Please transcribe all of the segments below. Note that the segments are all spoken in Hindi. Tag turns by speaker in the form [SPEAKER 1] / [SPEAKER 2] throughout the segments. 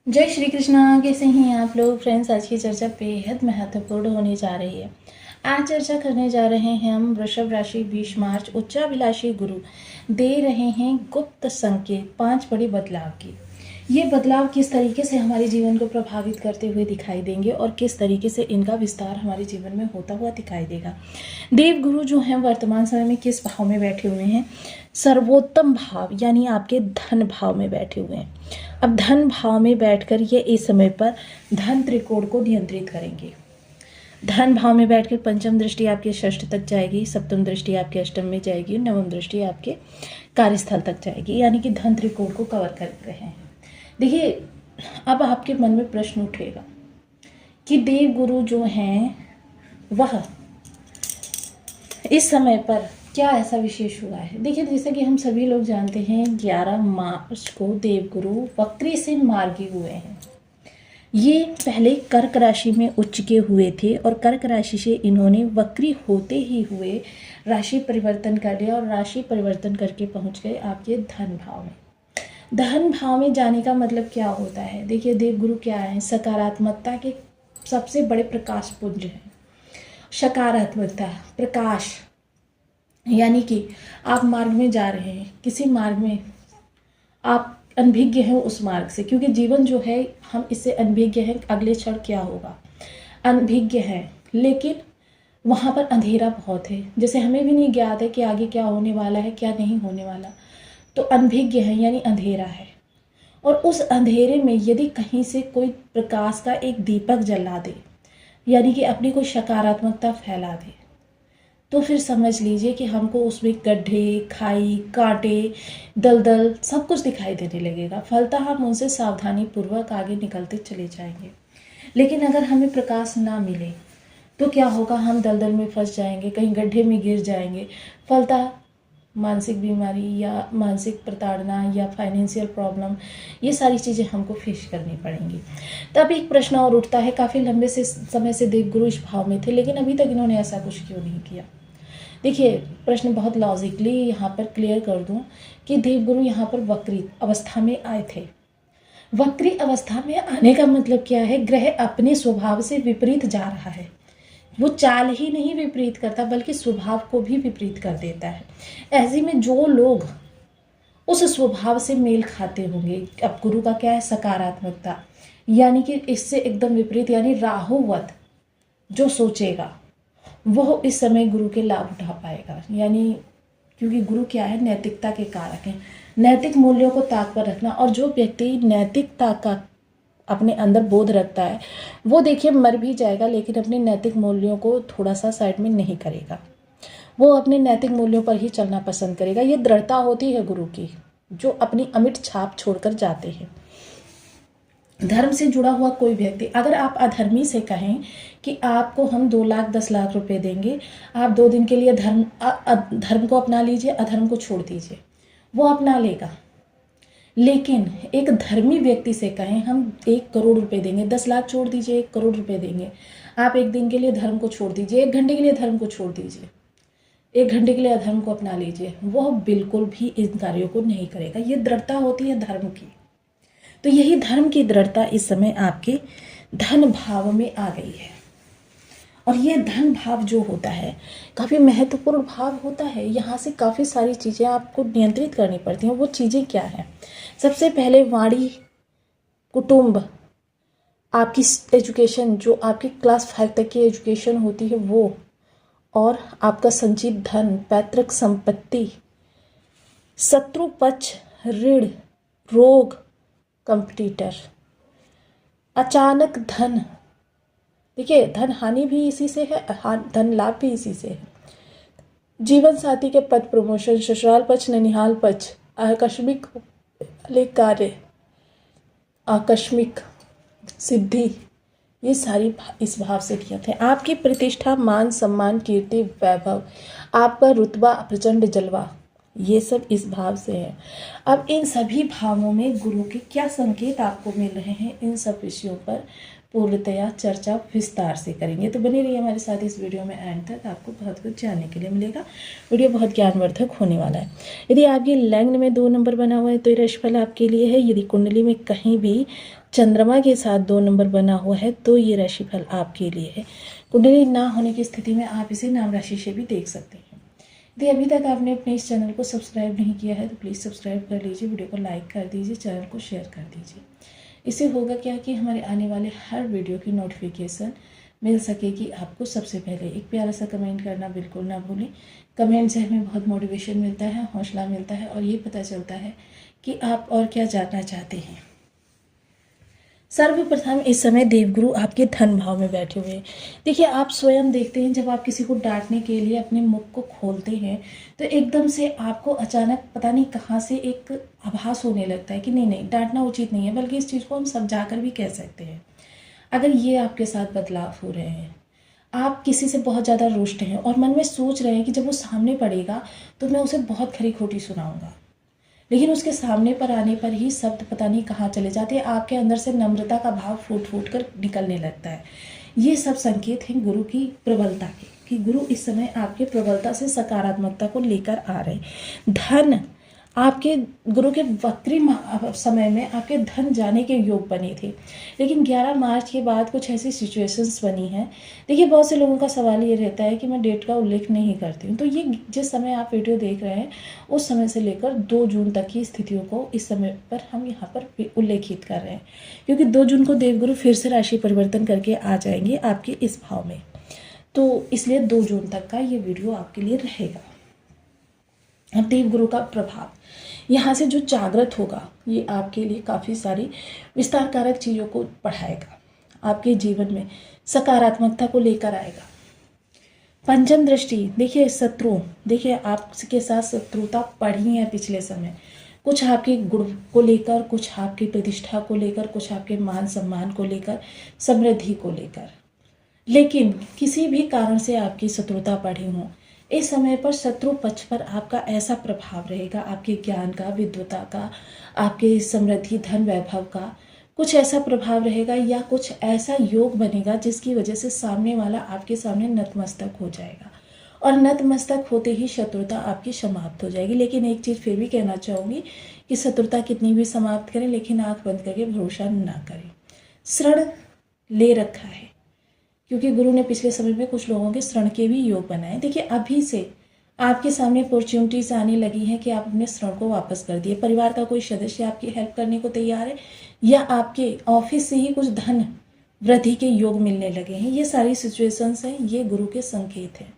[SPEAKER 1] जय श्री कृष्णा। कैसे हैं आप लोग फ्रेंड्स। आज की चर्चा बेहद महत्वपूर्ण होने जा रही है। आज चर्चा करने जा रहे हैं हम वृषभ राशि 20 मार्च उच्चाभिलाषी गुरु दे रहे हैं गुप्त संकेत 5 बड़े बदलाव की। ये बदलाव किस तरीके से हमारे जीवन को प्रभावित करते हुए दिखाई देंगे और किस तरीके से इनका विस्तार हमारे जीवन में होता हुआ दिखाई देगा। देव गुरु जो हैं वर्तमान समय में किस भाव में बैठे हुए हैं? सर्वोत्तम भाव यानी आपके धन भाव में बैठे हुए हैं। अब धन भाव में बैठकर ये इस समय पर धन त्रिकोण को नियंत्रित करेंगे। धन भाव में बैठकर पंचम दृष्टि आपके षष्ठ तक जाएगी, सप्तम दृष्टि आपके अष्टम में जाएगी, नवम दृष्टि आपके कार्यस्थल तक जाएगी, यानी कि धन त्रिकोण को कवर कर रहे हैं। देखिए, अब आपके मन में प्रश्न उठेगा कि देव गुरु जो हैं वह इस समय पर क्या ऐसा विशेष हुआ है। देखिए, जैसा कि हम सभी लोग जानते हैं 11 मार्च को देवगुरु वक्री से मार्गी हुए हैं। ये पहले कर्क राशि में उच्च के हुए थे और कर्क राशि से इन्होंने वक्री होते ही हुए राशि परिवर्तन कर लिया और राशि परिवर्तन करके पहुंच गए आपके धन भाव में। धन भाव में जाने का मतलब क्या होता है? देखिए, देवगुरु क्या है? सकारात्मकता के सबसे बड़े प्रकाश पुंज हैं। सकारात्मकता, प्रकाश, यानी कि आप मार्ग में जा रहे हैं, किसी मार्ग में आप अनभिज्ञ हैं उस मार्ग से, क्योंकि जीवन जो है हम इससे अनभिज्ञ हैं अगले क्षण क्या होगा, अनभिज्ञ हैं। लेकिन वहाँ पर अंधेरा बहुत है, जैसे हमें भी नहीं ज्ञात है कि आगे क्या होने वाला है क्या नहीं होने वाला, तो अनभिज्ञ है यानी अंधेरा है। और उस अंधेरे में यदि कहीं से कोई प्रकाश का एक दीपक जला दे, यानी कि अपनी कोई सकारात्मकता फैला दे, तो फिर समझ लीजिए कि हमको उसमें गड्ढे, खाई, कांटे, दलदल सब कुछ दिखाई देने लगेगा। फलतः हम उनसे सावधानी पूर्वक आगे निकलते चले जाएंगे। लेकिन अगर हमें प्रकाश ना मिले तो क्या होगा? हम दलदल में फंस जाएंगे, कहीं गड्ढे में गिर जाएंगे। फलतः मानसिक बीमारी या मानसिक प्रताड़ना या फाइनेंशियल प्रॉब्लम, ये सारी चीज़ें हमको फेस करनी पड़ेंगी। तब एक प्रश्न और उठता है, काफ़ी लंबे से समय से देवगुरु इस भाव में थे, लेकिन अभी तक इन्होंने ऐसा कुछ क्यों नहीं किया? देखिए, प्रश्न बहुत लॉजिकली यहाँ पर क्लियर कर दूँ कि देवगुरु यहाँ पर वक्री अवस्था में आए थे। वक्री अवस्था में आने का मतलब क्या है? ग्रह अपने स्वभाव से विपरीत जा रहा है। वो चाल ही नहीं विपरीत करता बल्कि स्वभाव को भी विपरीत कर देता है। ऐसे में जो लोग उस स्वभाव से मेल खाते होंगे, अब गुरु का क्या है? सकारात्मकता, यानी कि इससे एकदम विपरीत, यानी राहुवत जो सोचेगा वह इस समय गुरु के लाभ उठा पाएगा। यानी क्योंकि गुरु क्या है? नैतिकता के कारक हैं। नैतिक मूल्यों को ताक पर रखना, और जो व्यक्ति नैतिकता का अपने अंदर बोध रखता है वो देखिए मर भी जाएगा लेकिन अपने नैतिक मूल्यों को थोड़ा सा साइड में नहीं करेगा। वो अपने नैतिक मूल्यों पर ही चलना पसंद करेगा। ये दृढ़ता होती है गुरु की, जो अपनी अमिट छाप छोड़कर जाते हैं। धर्म से जुड़ा हुआ कोई व्यक्ति, अगर आप अधर्मी से कहें कि आपको हम 2 लाख 10 लाख रुपए देंगे, आप 2 दिन के लिए धर्म को अपना लीजिए, अधर्म को छोड़ दीजिए, वो अपना लेगा। लेकिन एक धर्मी व्यक्ति से कहें हम 1 करोड़ रुपए देंगे, 10 लाख छोड़ दीजिए, 1 करोड़ रुपए देंगे, आप 1 दिन के लिए धर्म को छोड़ दीजिए, 1 घंटे के लिए धर्म को छोड़ दीजिए, 1 घंटे के लिए अधर्म को अपना लीजिए, वह बिल्कुल भी इन कार्यों को नहीं करेगा। ये दृढ़ता होती है धर्म की। तो यही धर्म की दृढ़ता इस समय आपके धन भाव में आ गई है। और ये धन भाव जो होता है काफ़ी महत्वपूर्ण भाव होता है। यहाँ से काफ़ी सारी चीज़ें आपको नियंत्रित करनी पड़ती हैं। वो चीज़ें क्या हैं? सबसे पहले वाणी, कुटुंब, आपकी एजुकेशन, जो आपकी क्लास 5 तक की एजुकेशन होती है वो, और आपका संचित धन, पैतृक संपत्ति, शत्रु पक्ष, ऋण, रोग, कंपटीटर, अचानक धन। देखिए, धन हानि भी इसी से है, धन लाभ भी इसी से है। जीवन साथी के पद प्रमोशन, ससुराल पक्ष, ननिहाल पक्ष, आकस्मिक कार्य, आकस्मिक सिद्धि, ये सारी इस भाव से नियत है। आपकी प्रतिष्ठा, मान सम्मान, कीर्ति, वैभव, आपका रुतबा, प्रचंड जलवा, ये सब इस भाव से है। अब इन सभी भावों में गुरु के क्या संकेत आपको मिल रहे हैं, इन सब विषयों पर पूर्णतया चर्चा विस्तार से करेंगे। तो बने रहिए हमारे साथ इस वीडियो में एंड तक, आपको बहुत कुछ जानने के लिए मिलेगा। वीडियो बहुत ज्ञानवर्धक होने वाला है। यदि आपकी लग्न में 2 नंबर बना हुआ है तो ये राशिफल आपके लिए है। यदि कुंडली में कहीं भी चंद्रमा के साथ 2 नंबर बना हुआ है तो ये राशिफल आपके लिए है। कुंडली ना होने की स्थिति में आप इसे नाम राशि से भी देख सकते हैं। यदि अभी तक आपने अपने इस चैनल को सब्सक्राइब नहीं किया है तो प्लीज़ सब्सक्राइब कर लीजिए, वीडियो को लाइक कर दीजिए, चैनल को शेयर कर दीजिए। इससे होगा क्या कि हमारे आने वाले हर वीडियो की नोटिफिकेशन मिल सकेगी आपको सबसे पहले। एक प्यारा सा कमेंट करना बिल्कुल ना भूलें। कमेंट से हमें बहुत मोटिवेशन मिलता है, हौसला मिलता है और ये पता चलता है कि आप और क्या जानना चाहते हैं। सर्वप्रथम इस समय देवगुरु आपके धन भाव में बैठे हुए हैं। देखिए, आप स्वयं देखते हैं जब आप किसी को डांटने के लिए अपने मुख को खोलते हैं तो एकदम से आपको अचानक पता नहीं कहाँ से एक आभास होने लगता है कि नहीं डांटना उचित नहीं है, बल्कि इस चीज़ को हम समझा कर भी कह सकते हैं। अगर ये आपके साथ बदलाव हो रहे हैं, आप किसी से बहुत ज़्यादा रुष्ट हैं और मन में सोच रहे हैं कि जब वो सामने पड़ेगा तो मैं उसे बहुत खरी खोटी सुनाऊंगा, लेकिन उसके सामने पर आने पर ही शब्द पता नहीं कहाँ चले जाते हैं, आपके अंदर से नम्रता का भाव फूट फूट कर निकलने लगता है। ये सब संकेत हैं गुरु की प्रबलता के, कि गुरु इस समय आपके प्रबलता से सकारात्मकता को लेकर आ रहे हैं। धन आपके गुरु के वक्री समय में आपके धन जाने के योग बने थे, लेकिन 11 मार्च के बाद कुछ ऐसी सिचुएशंस बनी हैं। देखिए, बहुत से लोगों का सवाल ये रहता है कि मैं डेट का उल्लेख नहीं करती हूँ, तो ये जिस समय आप वीडियो देख रहे हैं उस समय से लेकर 2 जून तक की स्थितियों को इस समय पर हम यहाँ पर उल्लेखित कर रहे हैं, क्योंकि 2 जून को देवगुरु फिर से राशि परिवर्तन करके आ जाएंगे आपके इस भाव में, तो इसलिए 2 जून तक का ये वीडियो आपके लिए रहेगा। अब देवगुरु का प्रभाव यहाँ से जो जागृत होगा ये आपके लिए काफ़ी सारी विस्तार कारक चीज़ों को बढ़ाएगा, आपके जीवन में सकारात्मकता को लेकर आएगा। पंचम दृष्टि, देखिए शत्रु, देखिए आपके साथ शत्रुता बढ़ी है पिछले समय, कुछ आपके गुण को लेकर, कुछ आपकी प्रतिष्ठा को लेकर, कुछ आपके मान सम्मान को लेकर, समृद्धि को लेकर, लेकिन किसी भी कारण से आपकी शत्रुता बढ़ी हो, इस समय पर शत्रु पक्ष पर आपका ऐसा प्रभाव रहेगा, आपके ज्ञान का, विद्वता का, आपके समृद्धि धन वैभव का कुछ ऐसा प्रभाव रहेगा या कुछ ऐसा योग बनेगा जिसकी वजह से सामने वाला आपके सामने नतमस्तक हो जाएगा, और नतमस्तक होते ही शत्रुता आपकी समाप्त हो जाएगी। लेकिन एक चीज़ फिर भी कहना चाहूँगी कि शत्रुता कितनी भी समाप्त करें, लेकिन आँख बंद करके भरोसा ना करें। शरण ले रखा है, क्योंकि गुरु ने पिछले समय में कुछ लोगों के शरण के भी योग बनाए। देखिए, अभी से आपके सामने अपॉर्चुनिटीज आने लगी हैं कि आप अपने शरण को वापस कर दिए। परिवार का कोई सदस्य आपकी हेल्प करने को तैयार है, या आपके ऑफिस से ही कुछ धन वृद्धि के योग मिलने लगे हैं। ये सारी सिचुएशंस हैं, ये गुरु के संकेत हैं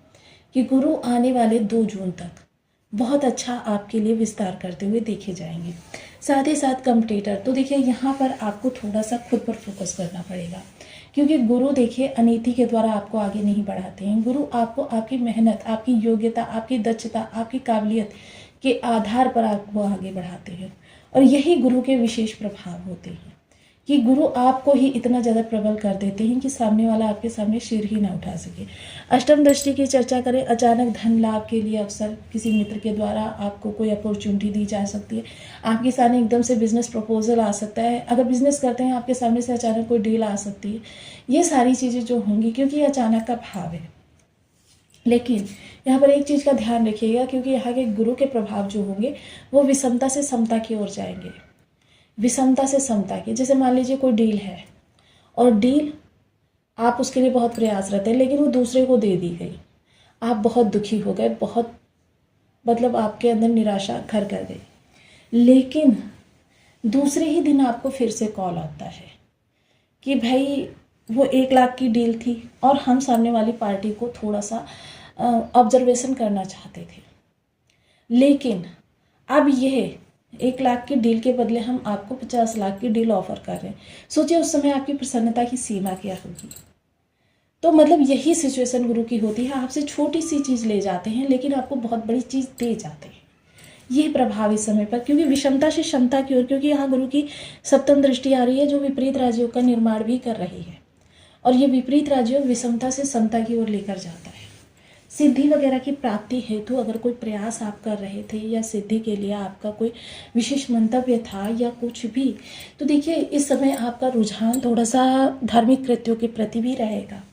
[SPEAKER 1] कि गुरु आने वाले 2 जून तक बहुत अच्छा आपके लिए विस्तार करते हुए देखे जाएंगे। साथ ही साथ कॉम्पिटिटर, तो देखिए यहाँ पर आपको थोड़ा सा खुद पर फोकस करना पड़ेगा, क्योंकि गुरु देखिए अनीति के द्वारा आपको आगे नहीं बढ़ाते हैं। गुरु आपको आपकी मेहनत, आपकी योग्यता, आपकी दक्षता, आपकी काबिलियत के आधार पर आपको आगे बढ़ाते हैं, और यही गुरु के विशेष प्रभाव होते हैं कि गुरु आपको ही इतना ज़्यादा प्रबल कर देते हैं कि सामने वाला आपके सामने सिर ही ना उठा सके। अष्टम दृष्टि की चर्चा करें, अचानक धन लाभ के लिए अवसर, किसी मित्र के द्वारा आपको कोई अपॉर्चुनिटी दी जा सकती है, आपके सामने एकदम से बिजनेस प्रपोजल आ सकता है, अगर बिजनेस करते हैं आपके सामने से अचानक कोई डील आ सकती है। ये सारी चीज़ें जो होंगी, क्योंकि अचानक का भाव है। लेकिन यहाँ पर एक चीज़ का ध्यान रखिएगा, क्योंकि यहाँ के गुरु के प्रभाव जो होंगे वो विषमता से समता की ओर जाएंगे, विषमता से समता की। जैसे मान लीजिए कोई डील है और डील आप उसके लिए बहुत प्रयासरत है, लेकिन वो दूसरे को दे दी गई, आप बहुत दुखी हो गए, बहुत मतलब आपके अंदर निराशा घर कर गई, लेकिन दूसरे ही दिन आपको फिर से कॉल आता है कि भाई वो 1 लाख की डील थी और हम सामने वाली पार्टी को थोड़ा सा ऑब्जर्वेशन करना चाहते थे, लेकिन अब यह 1 लाख की डील के बदले हम आपको 50 लाख की डील ऑफर कर रहे हैं। सोचिए उस समय आपकी प्रसन्नता की सीमा क्या होगी। तो मतलब यही सिचुएशन गुरु की होती है, आपसे छोटी सी चीज़ ले जाते हैं लेकिन आपको बहुत बड़ी चीज़ दे जाते हैं। ये प्रभाव इस समय पर, क्योंकि विषमता से क्षमता की ओर, क्योंकि यहाँ गुरु की सप्तम दृष्टि आ रही है जो विपरीत राज्यों का निर्माण भी कर रही है, और ये विपरीत राज्यों विषमता से समता की ओर लेकर जाता है। सिद्धि वगैरह की प्राप्ति हेतु अगर कोई प्रयास आप कर रहे थे या सिद्धि के लिए आपका कोई विशेष मंतव्य था या कुछ भी, तो देखिए इस समय आपका रुझान थोड़ा सा धार्मिक कृत्यों के प्रति भी रहेगा।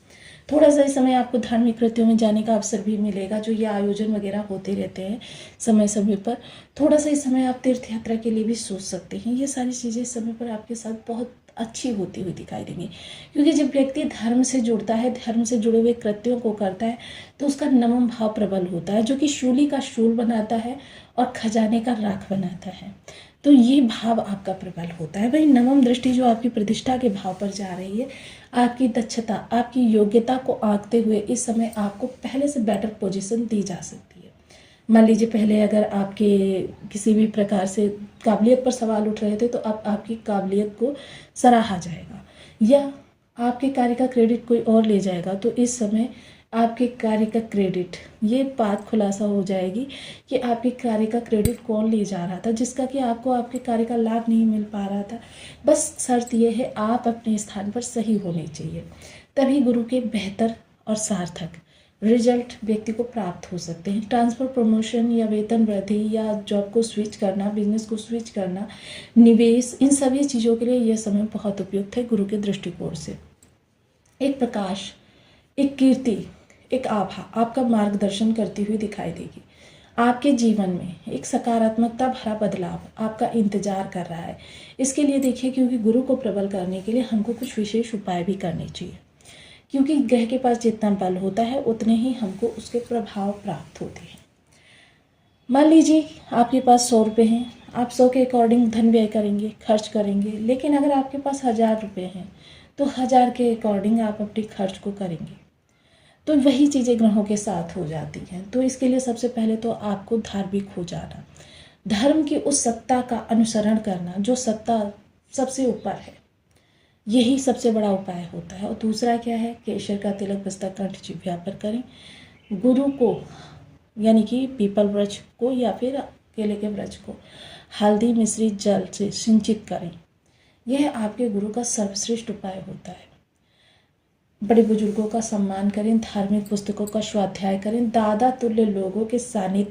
[SPEAKER 1] थोड़ा सा इस समय आपको धार्मिक कृत्यों में जाने का अवसर भी मिलेगा, जो ये आयोजन वगैरह होते रहते हैं समय समय पर। थोड़ा सा इस समय आप तीर्थ यात्रा के लिए भी सोच सकते हैं। ये सारी चीज़ें इस समय पर आपके साथ बहुत अच्छी होती हुई दिखाई देंगी, क्योंकि जब व्यक्ति धर्म से जुड़ता है, धर्म से जुड़े हुए कृत्यों को करता है, तो उसका नमन भाव प्रबल होता है, जो कि शूली का शूल बनाता है और खजाने का राख बनाता है। तो ये भाव आपका प्रबल होता है। वही नवम दृष्टि जो आपकी प्रतिष्ठा के भाव पर जा रही है, आपकी दक्षता, आपकी योग्यता को आंकते हुए इस समय आपको पहले से बेटर पोजीशन दी जा सकती है। मान लीजिए पहले अगर आपके किसी भी प्रकार से काबिलियत पर सवाल उठ रहे थे, तो अब आपकी काबिलियत को सराहा जाएगा, या आपके कार्य का क्रेडिट कोई और ले जाएगा। तो इस समय आपके कार्य का क्रेडिट, ये बात खुलासा हो जाएगी कि आपके कार्य का क्रेडिट कौन ले जा रहा था, जिसका कि आपको आपके कार्य का लाभ नहीं मिल पा रहा था। बस शर्त यह है आप अपने स्थान पर सही होने चाहिए, तभी गुरु के बेहतर और सार्थक रिजल्ट व्यक्ति को प्राप्त हो सकते हैं। ट्रांसफर, प्रमोशन या वेतन वृद्धि या जॉब को स्विच करना, बिजनेस को स्विच करना, निवेश, इन सभी चीज़ों के लिए यह समय बहुत उपयुक्त है गुरु के दृष्टिकोण से। एक प्रकाश, एक कीर्ति, एक आभा आपका मार्गदर्शन करती हुई दिखाई देगी। आपके जीवन में एक सकारात्मकता भरा बदलाव आपका इंतजार कर रहा है। इसके लिए देखिए, क्योंकि गुरु को प्रबल करने के लिए हमको कुछ विशेष उपाय भी करने चाहिए, क्योंकि ग्रह के पास जितना बल होता है उतने ही हमको उसके प्रभाव प्राप्त होते हैं। मान लीजिए आपके पास 100 रुपये हैं, आप 100 के अकॉर्डिंग धन व्यय करेंगे, खर्च करेंगे। लेकिन अगर आपके पास 1000 रुपये हैं, तो 1000 के अकॉर्डिंग आप अपने खर्च को करेंगे। तो वही चीज़ें ग्रहों के साथ हो जाती हैं। तो इसके लिए सबसे पहले तो आपको धार्मिक हो जाना, धर्म की उस सत्ता का अनुसरण करना जो सत्ता सबसे ऊपर है, यही सबसे बड़ा उपाय होता है। और दूसरा क्या है, केशर का तिलक मस्तक कंठ जिह्वा पर करें। गुरु को यानी कि पीपल वृक्ष को या फिर केले के वृक्ष को हल्दी मिश्रित जल से सिंचित करें। यह आपके गुरु का सर्वश्रेष्ठ उपाय होता है। बड़े बुजुर्गों का सम्मान करें, धार्मिक पुस्तकों का स्वाध्याय करें, दादा तुल्य लोगों के सानिध्य